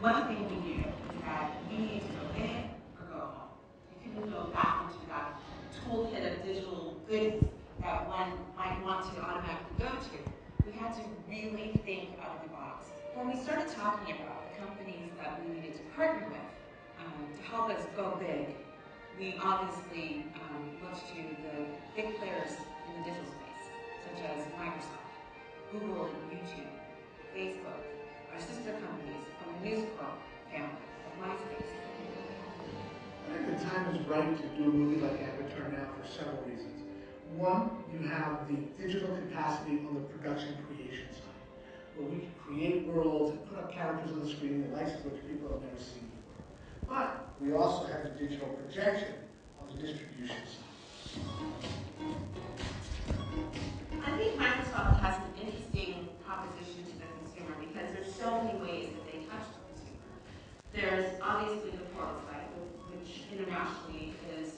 one thing we knew is that you needed to go in or go home. You couldn't go back into that toolkit of digital goods that one might want to automatically go to. We had to really think out of the box. When we started talking about the companies that we needed to partner with to help us go big, we obviously looked to the big players in the digital space, such as Microsoft, Google and YouTube, Facebook, our sister companies from the News Corp family of MySpace. I think the time is right to do a movie like Avatar now for several reasons. One, you have the digital capacity on the production creation side, where we can create worlds and put up characters on the screen, the likes of which people have never seen before. But we also have the digital projection on the distribution side. I think Microsoft has an interesting proposition to the consumer because there's so many ways that they touch the consumer. There's obviously the portal site, which internationally is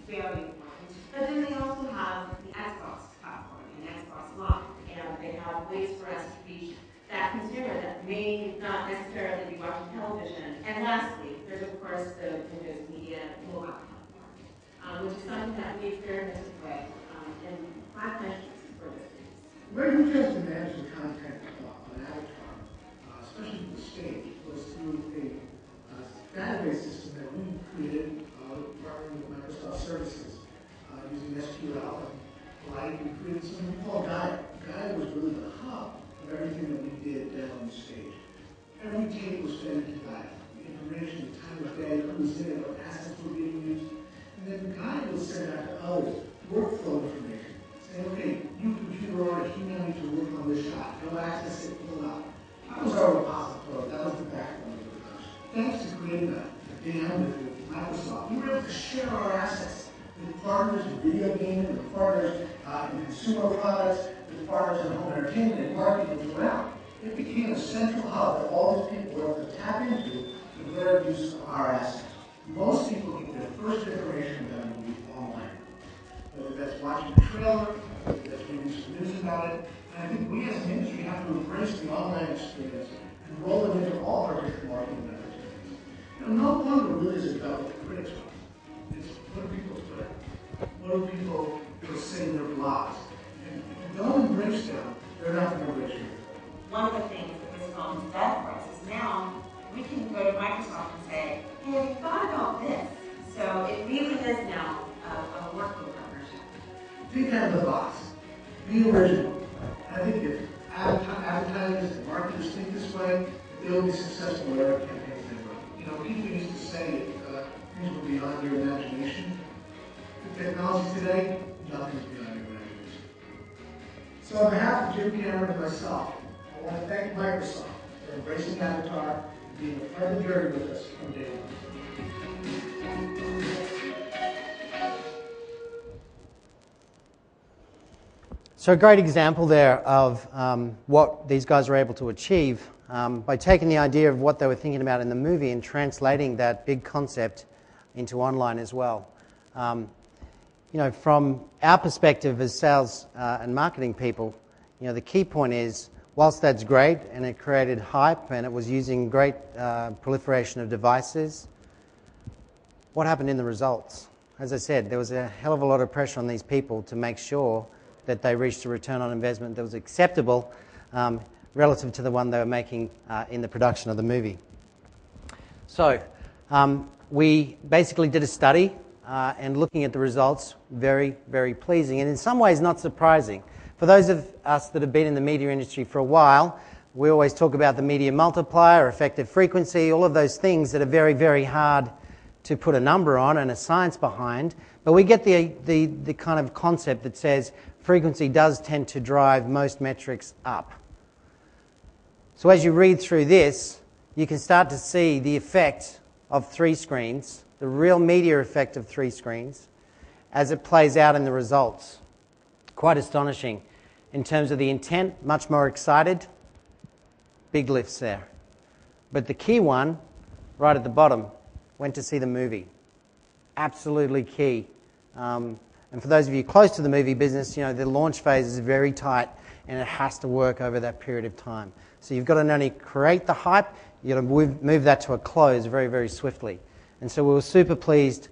very important. But then they also have the Xbox platform and Xbox Live, and they have ways for us to reach that consumer that may not necessarily be watching television. And lastly, there's of course the Windows Media mobile platform, which is something that we experimented with in 5 countries for this piece. The way we chose to manage the content on Avatar, especially for the stage, was through a database system that we created partnering with Microsoft Services using SQL and Light. We created something we call Gaia. Gaia was really the hub of everything that we did down on the stage. Every tape was fed into Gaia. The information, the time of day, who was in it, what assets were being used. And then Gaia would send out to others workflow information, saying, okay, you computer artist, you now need to work on this shot. Go access it, pull it out. That was our repository. That was the backbone of the production. Thanks to creating that DAM with Microsoft, we were able to share our assets with partners in video gaming, with partners in consumer products, with partners in home entertainment and marketing throughout. It became a central hub that all these people were able to tap into for their use of our assets. Most people get their first information about a movie online. Whether that's watching a trailer, whether that's reading some news about it. And I think we as an industry have to embrace the online experience and roll it into all our different marketing opportunities. You know, no longer really is it about what the critics want. It's what do people put? What do people say in their blogs? And if you don't embrace them, they're not going to embrace you. One of the things that this film has done for us is now we can go to Microsoft and say, hey, have you thought about this? So it really is now a working partnership. Think out of the box. Be original. I think if advertisers and marketers think this way, they'll be successful in whatever campaigns they run. You know, people used to say things were beyond your imagination. With technology today, nothing's beyond your imagination. So on behalf of Jim Cameron and myself, I want to thank Microsoft for embracing Avatar and being a part of the journey with us from day one. So a great example there of what these guys were able to achieve by taking the idea of what they were thinking about in the movie and translating that big concept into online as well. You know, from our perspective as sales and marketing people, you know, the key point is, whilst that's great and it created hype and it was using great proliferation of devices, what happened in the results? As I said, there was a hell of a lot of pressure on these people to make sure that they reached a return on investment that was acceptable relative to the one they were making in the production of the movie. So we basically did a study and looking at the results, very, very pleasing and in some ways not surprising. For those of us that have been in the media industry for a while, we always talk about the media multiplier, effective frequency, all of those things that are very, very hard to put a number on and a science behind. But we get the kind of concept that says frequency does tend to drive most metrics up. So as you read through this, you can start to see the effect of 3 screens, the real media effect of 3 screens, as it plays out in the results. Quite astonishing. In terms of the intent, much more excited, big lifts there. But the key one, right at the bottom, went to see the movie. Absolutely key. And for those of you close to the movie business, you know, the launch phase is very tight and it has to work over that period of time. So you've got to not only create the hype, move that to a close very, very swiftly. And so we were super pleased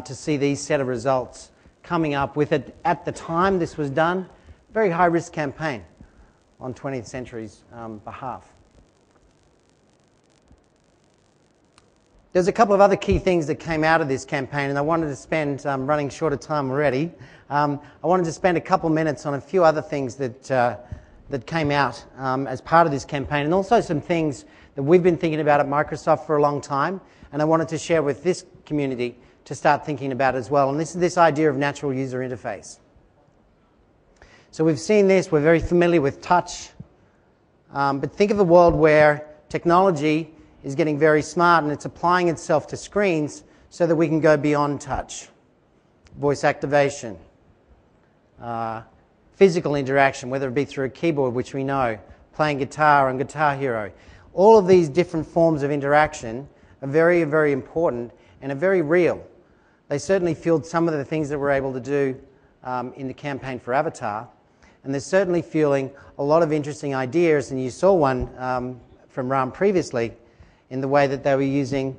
to see these set of results coming up with it. At the time this was done, very high-risk campaign on 20th Century's behalf. There's a couple of other key things that came out of this campaign, and I wanted to spend, running short of time already, I wanted to spend a couple of minutes on a few other things that came out as part of this campaign, and also some things that we've been thinking about at Microsoft for a long time, and I wanted to share with this community to start thinking about as well. And this is this idea of natural user interface. So we've seen this, we're very familiar with touch, but think of a world where technology is getting very smart and it's applying itself to screens so that we can go beyond touch. Voice activation, physical interaction, whether it be through a keyboard, which we know, playing guitar on Guitar Hero. All of these different forms of interaction are very, very important and are very real. They certainly fueled some of the things that we're able to do in the campaign for Avatar, and they're certainly fueling a lot of interesting ideas, and you saw one from Ram previously in the way that they were using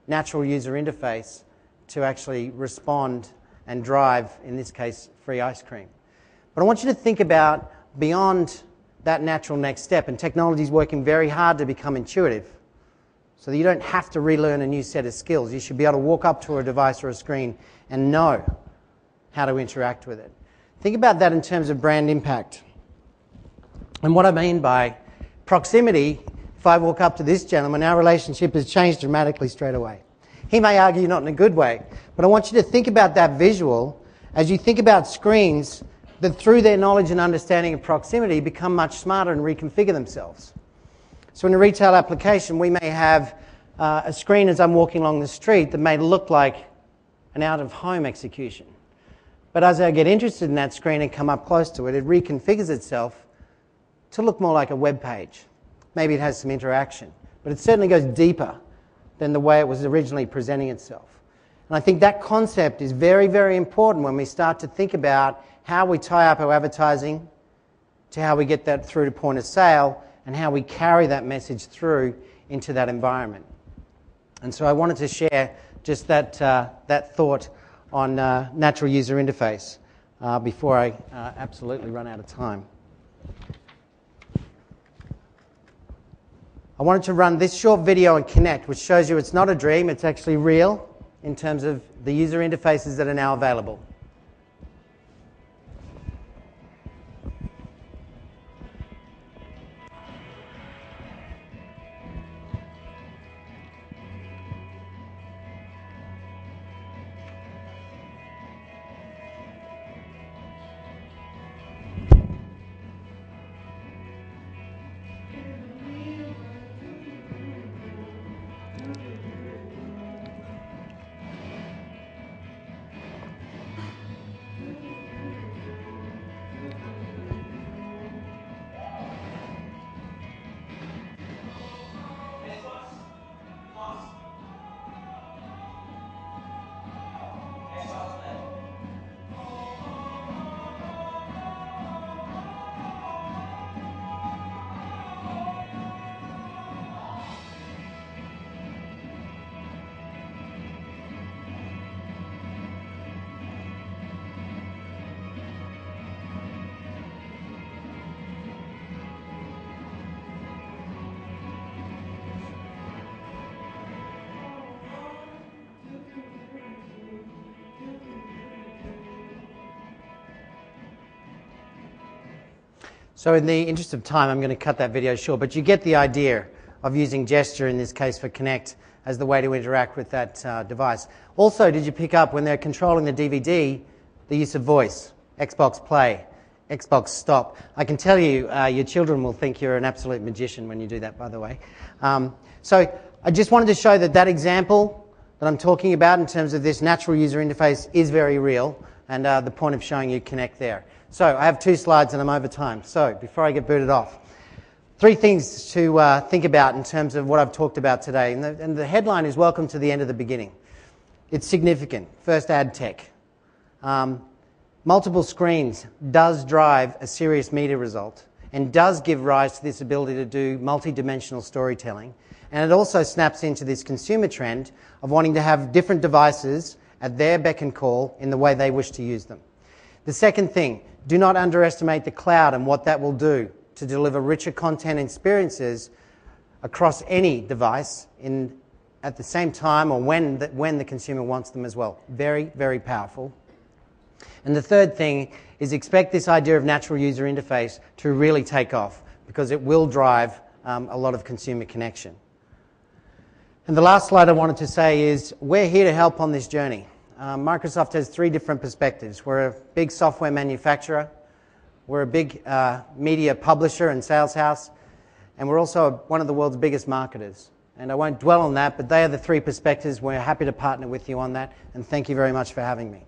natural user interface to actually respond and drive, in this case, free ice cream. But I want you to think about beyond that natural next step, and technology is working very hard to become intuitive so that you don't have to relearn a new set of skills. You should be able to walk up to a device or a screen and know how to interact with it. Think about that in terms of brand impact. And what I mean by proximity, if I walk up to this gentleman, our relationship has changed dramatically straight away. He may argue not in a good way, but I want you to think about that visual as you think about screens that through their knowledge and understanding of proximity become much smarter and reconfigure themselves. So in a retail application, we may have a screen as I'm walking along the street that may look like an out-of-home execution. But as I get interested in that screen and come up close to it, it reconfigures itself to look more like a web page. Maybe it has some interaction, but it certainly goes deeper than the way it was originally presenting itself. And I think that concept is very, very important when we start to think about how we tie up our advertising to how we get that through to point of sale and how we carry that message through into that environment. And so I wanted to share just that thought on natural user interface before I absolutely run out of time. I wanted to run this short video on Connect, which shows you it's not a dream, it's actually real in terms of the user interfaces that are now available. So in the interest of time, I'm going to cut that video short, but you get the idea of using gesture, in this case for Connect, as the way to interact with that device. Also, did you pick up when they're controlling the DVD, the use of voice, Xbox Play, Xbox Stop? I can tell you, your children will think you're an absolute magician when you do that, by the way. So I just wanted to show that that example that I'm talking about in terms of this natural user interface is very real, and the point of showing you Connect there. So I have 2 slides and I'm over time. So before I get booted off, 3 things to think about in terms of what I've talked about today. And the headline is Welcome to the End of the Beginning. It's significant. First, ad tech. Multiple screens does drive a serious media result. and does give rise to this ability to do multi-dimensional storytelling. And it also snaps into this consumer trend of wanting to have different devices at their beck and call in the way they wish to use them. The second thing, do not underestimate the cloud and what that will do to deliver richer content experiences across any device at the same time or when the consumer wants them as well. Very, very powerful. And the third thing is expect this idea of natural user interface to really take off, because it will drive a lot of consumer connection. And the last slide I wanted to say is we're here to help on this journey. Microsoft has three different perspectives. We're a big software manufacturer, we're a big media publisher and sales house, and we're also one of the world's biggest marketers. And I won't dwell on that, but they are the three perspectives. We're happy to partner with you on that, and thank you very much for having me.